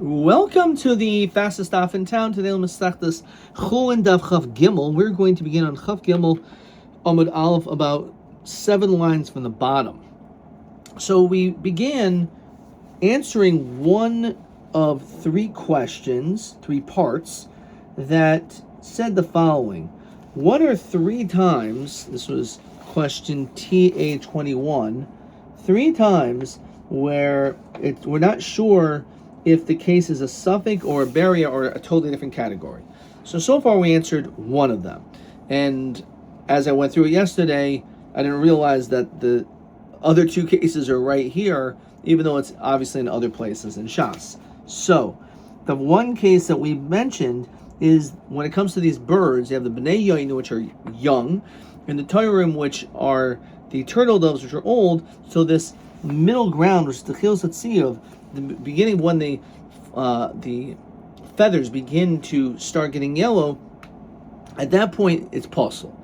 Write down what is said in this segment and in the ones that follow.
Welcome to the fastest stop in town. Today, Masechtas Chulin Daf Chav Gimel. We're going to begin on Chav Gimel Amud Aleph, about 7 lines from the bottom. So we began answering one of 3 questions, 3 parts, that said the following. What are 3 times, this was question TA21, 3 times where we're not sure if the case is a suffix or a barrier or a totally different category. So far we answered one of them. And as I went through it yesterday, I didn't realize that the other 2 cases are right here, even though it's obviously in other places in Shas. So, the one case that we mentioned is when it comes to these birds, you have the Bnei Yomi, which are young, and the Toirim, which are the turtle doves, which are old. So this middle ground, which is the Chil Satziv, the beginning when the feathers begin to start getting yellow, at that point it's possible.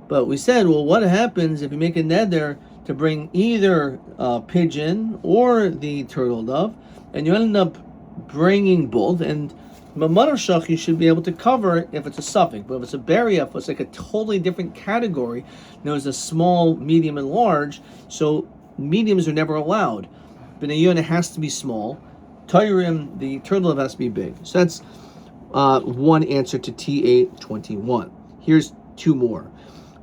But we said, well, what happens if you make a neder to bring either pigeon or the turtle dove, and you end up bringing both, and Mamarashach you should be able to cover if it's a suffix, but if it's a barrier, if it's like a totally different category, there's a small, medium, and large, so mediums are never allowed. Bnei Yonah has to be small. Toirim, the turtle dove, has to be big. So that's one answer to T821. Here's 2 more.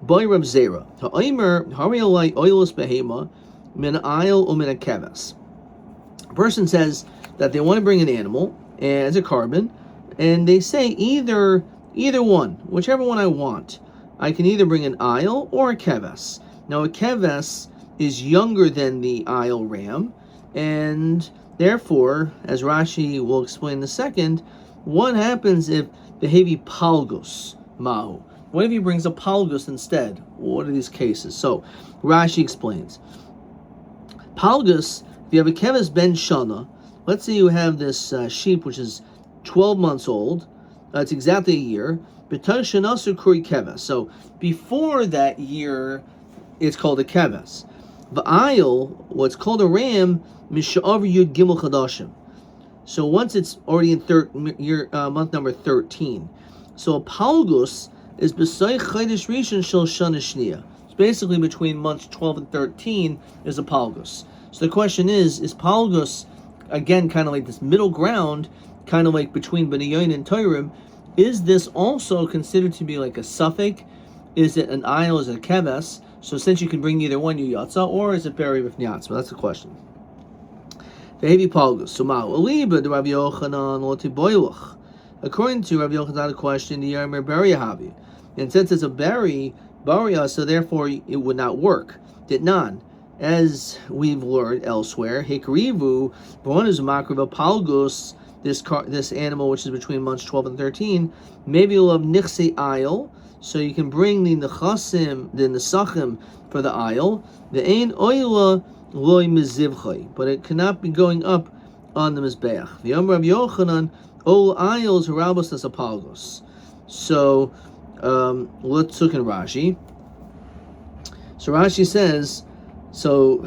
Boy Reb Zera. Ha'omer hari'alai oilus behema min ayil u'min akeves. A person says that they want to bring an animal as a carbon, and they say either one, whichever one I want. I can either bring an ayil or a keves. Now a keves is younger than the ayil ram, and therefore, as Rashi will explain in a second, what happens if the heavy palgus mahu? What if he brings a palgus instead? What are these cases? So Rashi explains. Palgus, if you have a keves ben shana, let's say you have this sheep which is 12 months old, it's exactly a year, b'tar shanasu kuri keves. So before that year, it's called a keves. V'ayil, what's called a ram, misha'av yud gimel chadashim. So once it's already in month number 13. So a palgus is b'say chaydish rishon shel shana shniya. It's basically between months 12 and 13 is a palgus. So the question is palgus, again, kind of like this middle ground, kind of like between Bnei Yonah and Toirim, is this also considered to be like a suffix? Is it an ayil? Is it a keves? So since you can bring either one, you yatsa, or is it buried with nyatzma? That's the question. Ve'hevi palgus. So ma'u aliba de Rabbi Yochanan loti boilach. According to Rabbi Yochanan, the question, the yarmer beria havi. And since it's a baria, so therefore it would not work. Did not. As we've learned elsewhere, hikrivu, one is makriva palgus, this animal which is between months 12 and 13, maybe you'll have nichse ayil. So you can bring the nechasim, the nesachim for the ayil. The ein oila loy mizivchay, but it cannot be going up on the mizbeach. The Rabbi Yochanan ol ayils harabos as apalgos. So let's look in Rashi. So Rashi says, so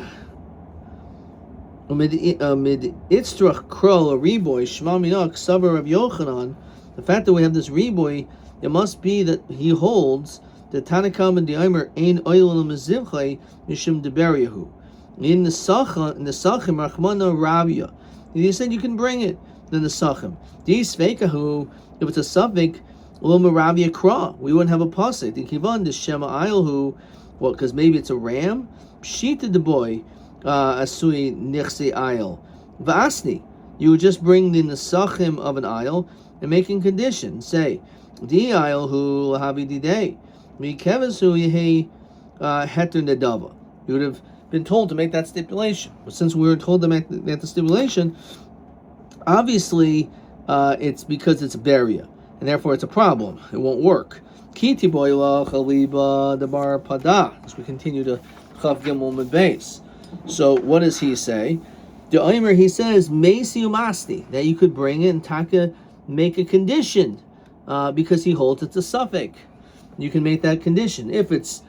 mid itzrach krol a riboy shma minak savar Rabbi Yochanan. The fact that we have this riboy, it must be that he holds the Tanakam and the Aimer ein oil mezivchay mishum deberiyahu. In the Sachim Rachmana Rabia. He said you can bring it. Then the Sachim. These Sveikahu, if it's a suffix, Loma Rabia Kra. We wouldn't have a pasuk. The Kivan, the Shema Ayilhu, well, because maybe it's a ram. Pshita the boy, Asui Nichse Ayil. Vasni. You would just bring the Nesachim of an ayil and making condition. Say, Di Ayilhu Lahavi Didei. Mi Kevasu Yehi Heter Nedava. You would have been told to make that stipulation. But since we were told to make the stipulation, obviously it's because it's a barrier, and therefore it's a problem. It won't work. Kiti boila chaliba debar pada. As we continue to chav gimel mid base. So what does he say? The Omer, he says meisi umasti, that you could bring it and taka make a condition because he holds it's a suffix. You can make that condition if it's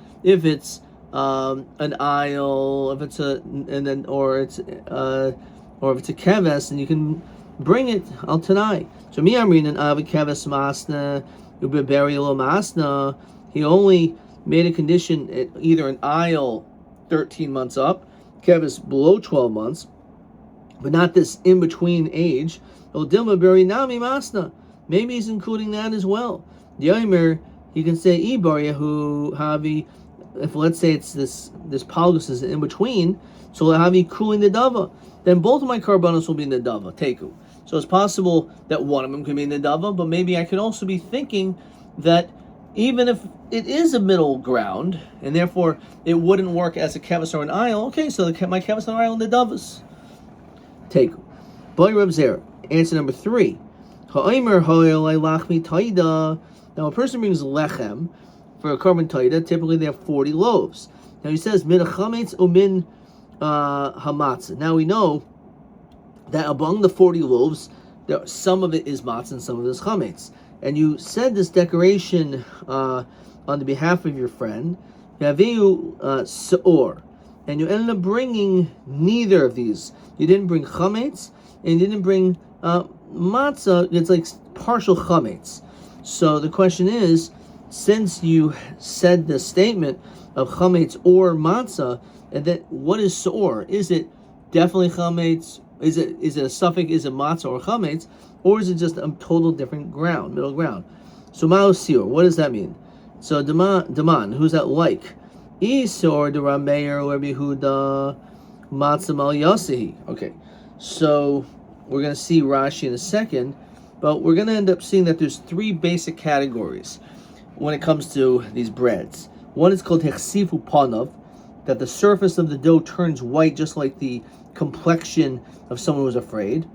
an aisle, if it's a, and then or if it's a keves, and you can bring it al tanai. So mi amrin an avikeves masna ubeberi lo masna. He only made a condition at either an aisle 13 months up, keves below 12 months, but not this in between age. Odilma beri nami masna. Maybe he's including that as well. Yomer, he can say Ibaryahu Havi. If let's say it's this polgus is in between, so Havi Kulin the Dava, then both of my karbanos will be in the Dava, Teku. So it's possible that one of them could be in the Dava, but maybe I could also be thinking that even if it is a middle ground, and therefore it wouldn't work as a kevis or an aisle, okay, so my kevis and aisle in the Davas. Teku. Boy Reb Zer. Answer number 3. Now a person brings lechem for a korban taida. Typically they have 40 loaves. Now he says min chametz or min hamatzah. Now we know that among the 40 loaves, some of it is matzah and some of it is chametz. And you said this decoration on the behalf of your friend, yaviu seor, and you ended up bringing neither of these. You didn't bring chametz and you didn't bring matzah. It's like partial chametz. So the question is, since you said the statement of chametz or matzah, and then what is seor? Is it definitely chametz? Is it a suffix? Is it matzah or chametz, or is it just a total different ground, middle ground? So ma'o seor, what does that mean? So daman, who's that like? Isor de Rameir or Yehuda matzah mal yasihi. Okay, so we're going to see Rashi in a second, but we're going to end up seeing that there's 3 basic categories when it comes to these breads. One is called hechsifu panav, that the surface of the dough turns white just like the complexion of someone who's afraid.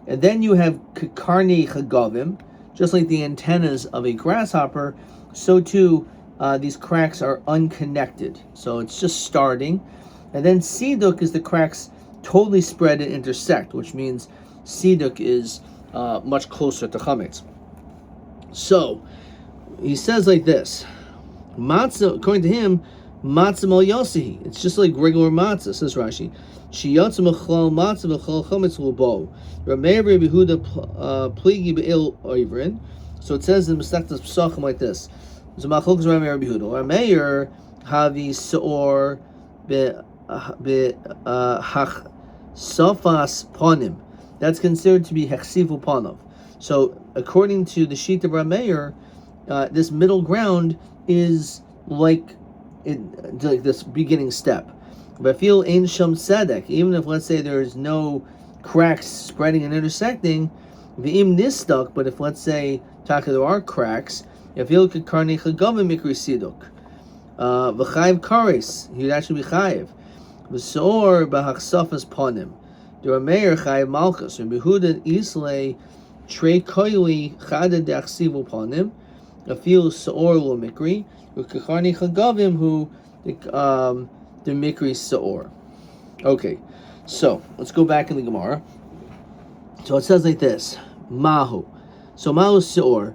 And then you have karni chagavim, just like the antennas of a grasshopper, so too these cracks are unconnected. So it's just starting. And then siduk is the cracks totally spread and intersect, which means siduk is much closer to chametz. So he says like this: matzah, according to him, matzah mal yasihi. It's just like regular matzah, says Rashi. Shiyatz mechal matzah v'chal chametz l'bo. Rameir Yehuda pligi be'il oivrin. So it says in Masechtas Pesachim like this: Z'machlokes Rameir Yehuda. Rameir havi seor hach safas ponim. That's considered to be hechsifu panav. So according to the sheet of Rameir, this middle ground is like this beginning step. But I feel ein sham tzedek, even if let's say there is no cracks spreading and intersecting, v'im nistak. But if let's say taka there are cracks, I feel karnei chagavim mikri siduk, v'chayiv kares, he would actually be chayiv. V'seor b'hachsafas panim. The Rameir chayiv malchus. And Yehuda islay trei koili chada de'achsivu panim. I feel seor lo mikri. V'karnei chagavim who the mikri seor. Okay, so let's go back in the Gemara. So it says like this: Mahu. So Mahu seor.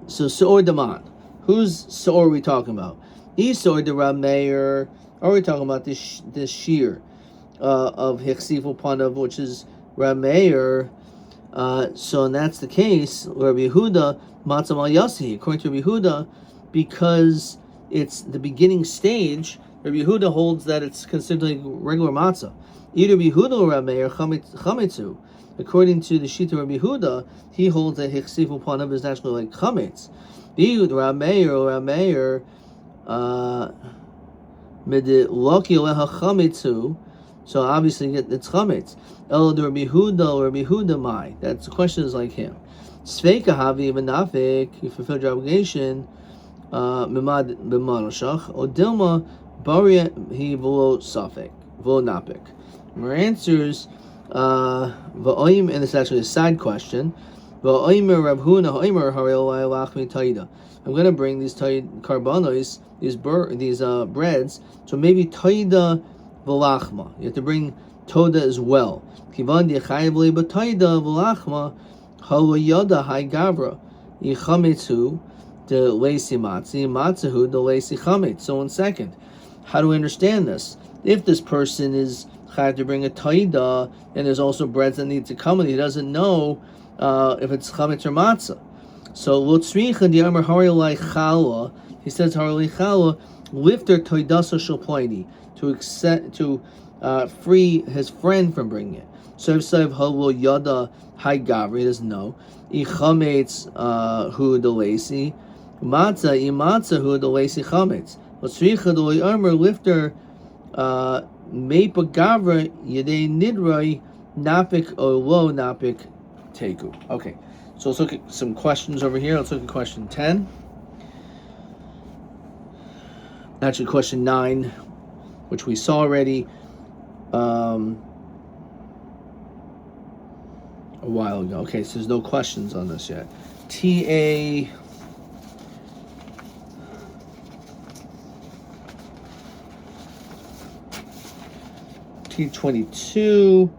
So seor daman. Whose seor are we talking about? Isor de Rameir. Are we talking about this shear of hechsifu panav, which is Rameir? So and that's the case. Rabbi Yehuda matzah mal yasi. According to Rabbi Yehuda, because it's the beginning stage, Rabbi Yehuda holds that it's considered like regular matzah. Either Rabbi Yehuda or Rameir chametzu. According to the Shita Rabbi Yehuda, he holds that hechsifu panav is actually like chametz. The Rameir or Rameir midloki leha chametzu. So obviously it's chametz. El Rabbi Yehuda or Rabbi Yehuda mai. That's the question is like him. Sveika havi v'nafik. You fulfill your obligation. Mimad b'manoshach. Odilma baria he v'lo safek v'lo napik. More answers. V'oim, and this is actually a side question. V'oimer Rav Huna ha'oimer harei lachmi taida. I'm going to bring these karbanos, these breads. So maybe taida v'lachma. You have to bring toda as well. Kivan di'chayiv li b'taida v'lachma halo yada hai gavra yichametzu de leisi matzi matzahu de leisi chametz. So in second, how do we understand this? If this person is chayav to bring a taida, and there's also breads that need to come, and he doesn't know if it's chametz or matzah. So lotzricha the amar harilai chala. He says harilai chala lifter toidasa shalplaini to free his friend from bringing it. So if sav halo yada hai gavri, he doesn't know. Ichametz hu delasi matzah imatzah hu delasi chametz. Lotzricha the amar lifter meipa gavra yedei nidrai napik o lo napik teku. Okay. So let's look at some questions over here. Let's look at question 10. Actually, question 9, which we saw already a while ago. Okay, so there's no questions on this yet. TA T22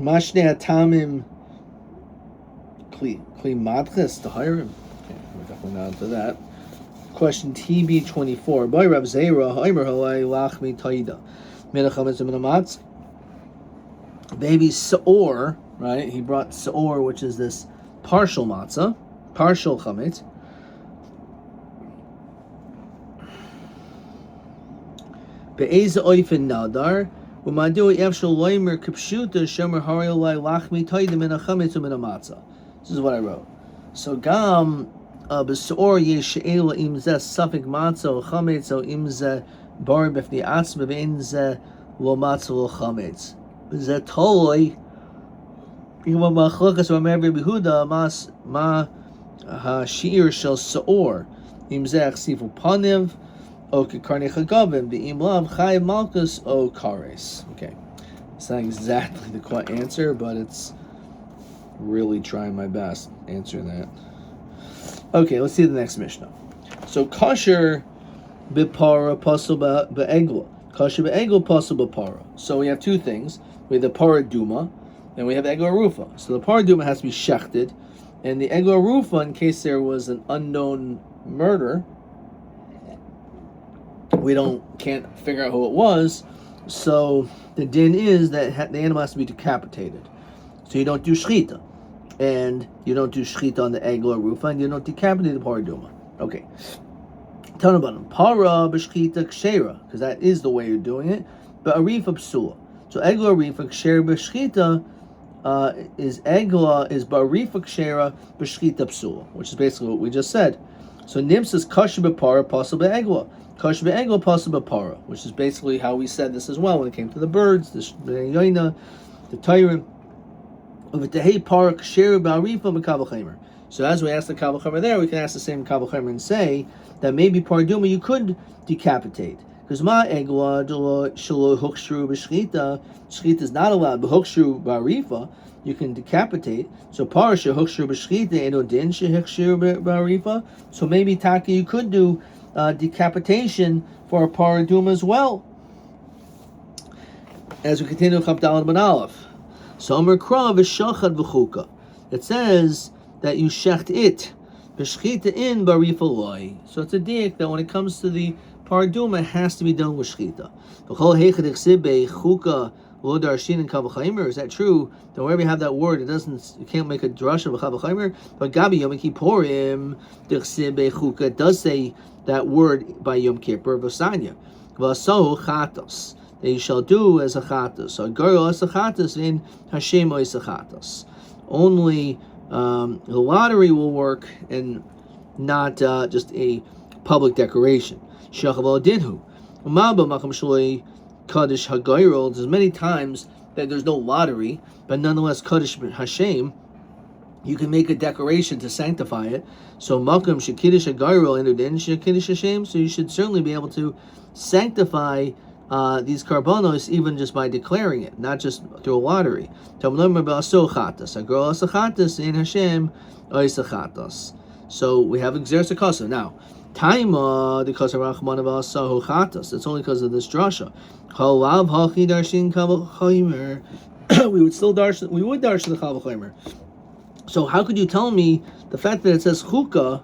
Mashne Atamim Kli Madches to hire him. Okay, we're definitely not into that. Question TB24. By Rav Zera, Haimer Halai Lachmi Taida. Menachametz Minamatz. Baby Saor, right? He brought Saor, which is this partial matzah, partial chametz. Be'eza oifen nadar. Umadu Yavshal Loimer Kipshuta Shemer Harilai Lachmi Taida Menachametz Minamatza. This is what I wrote. So Gam Besor Yesheela Imzeh Safik Matzo Chametz O Imzeh Bar Befni Atzma Beinzeh Lo Matzo Lo Chametz. Zeh Toloi Ima Machlokas Ramevi Behuda Mas Ma Hashir Shel Saor Imzeh Chsifu Paniv O Kekarne Chagavim Be'im Lav Chai Malkus O Kares. Okay, it's not exactly the correct answer, but it's really trying my best answering that. Okay, let's see the next Mishnah. So kosher bipara pasul be'egla. Kosher be'egla pasul b'para. So we have two things. We have the para duma, and we have the egla rufa. So the para duma has to be shechted, and the egla rufa, in case there was an unknown murder, we can't figure out who it was. So the din is that the animal has to be decapitated. So you don't do shchita. And you don't do shchita on the egla rufa, and you don't decapitate the paraduma. Okay. Tell them about them. Para b'shchita kshera, because that is the way you're doing it. But arifa psula. So egla arifa kshera b'shchita is ba'arifa kshera b'shchita psula, which is basically what we just said. So Nims is kasher b'para pasal b'egla. Kasher b'egla pasal b'para, which is basically how we said this as well when it came to the birds, the yoina, the tyran. So as we asked the Kabbalah Chamer there, we can ask the same Kabbalah Chamer and say that maybe Paraduma you could decapitate. Because ma egla shelo hukshru b'shchita, shchita is not allowed, but hukshru b'arifa, you can decapitate. So parasha hukshru b'shchita eno din shehukshru b'arifa. So maybe Taki you could do decapitation for a Paraduma as well. As we continue Chaf Daled Ben Aleph. So Amar Krav is shachad v'chuka. It says that you shecht it, b'shchita in barifa loy. So it's a diak that when it comes to the paraduma, it has to be done with shchita. V'chol heichad ichsib be'chuka lo darshin in kavachaymer. Is that true? That wherever you have that word, you can't make a drush of a kavachaymer. But Gabi Yom Kippurim ichsib be'chuka, it does say that word by Yom Kippur v'sanya. V'asahu chatos. That you shall do as a chatas. So girl as a chatas in Hashem as a chatas. Only the lottery will work and not just a public decoration. Shachaval dinhu. Umaba makam shloi kaddish hagayrol. There's many times that there's no lottery, but nonetheless kaddish Hashem. You can make a decoration to sanctify it. So makam shekiddish hagayrol and udin shekiddish Hashem. So you should certainly be able to sanctify these karbonos even just by declaring it, not just through a lottery. So we have exersa kasa. Now, taima the kasa rachman asahu chatas. It's only because of this drasha. We would still darshan. We would darshan the chavachaymer. So how could you tell me the fact that it says chukah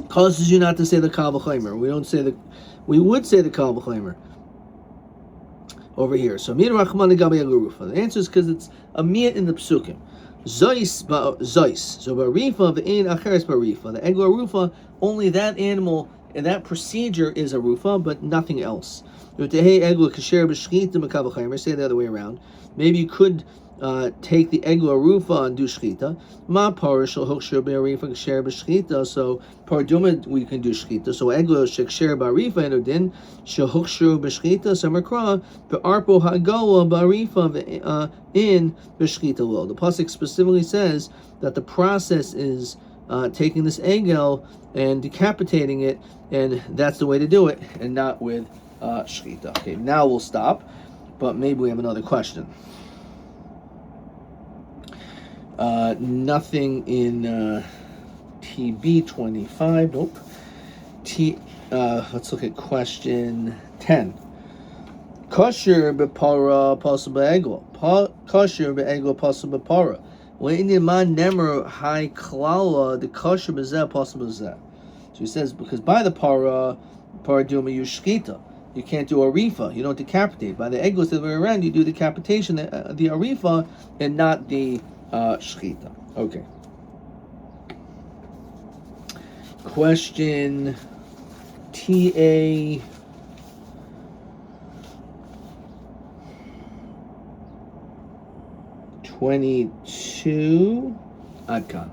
causes you not to say the kavachaymer? We would say the Kal B'Chaymer. over here. So Mir Rachman Gabi Rufa. The answer is because it's a miyat in the psukim. Zois zois. So barifa v'in acheres barifa. The egla rufa, only that animal and that procedure is a rufa, but nothing else. Say the other way around. Maybe you could take the egla rufa and do shchita. Ma parashal hokshir barifa ksher b'shchita. So parduma we can do shchita. So egla sheksher barifa and udin shehokshir b'shchita. Samakra be'arpo hagoa barifa in b'shchita lo. The pasuk specifically says that the process is taking this egel and decapitating it, and that's the way to do it, and not with shchita. Okay, now we'll stop, but maybe we have another question. Nothing in TB 25. Nope. Let's look at question 10. Kosher b'para pasul b'egel. Kosher b'egel pasul b'para. Le'inyan nemer hai klala the kosher b'zeh pasul b'zeh. So he says because by the paraduma you shchita. You can't do arifa. You don't decapitate. By the egos the other way around, you do decapitation, the arifa, and not the shchita. Okay. Question TA 22. Adkan.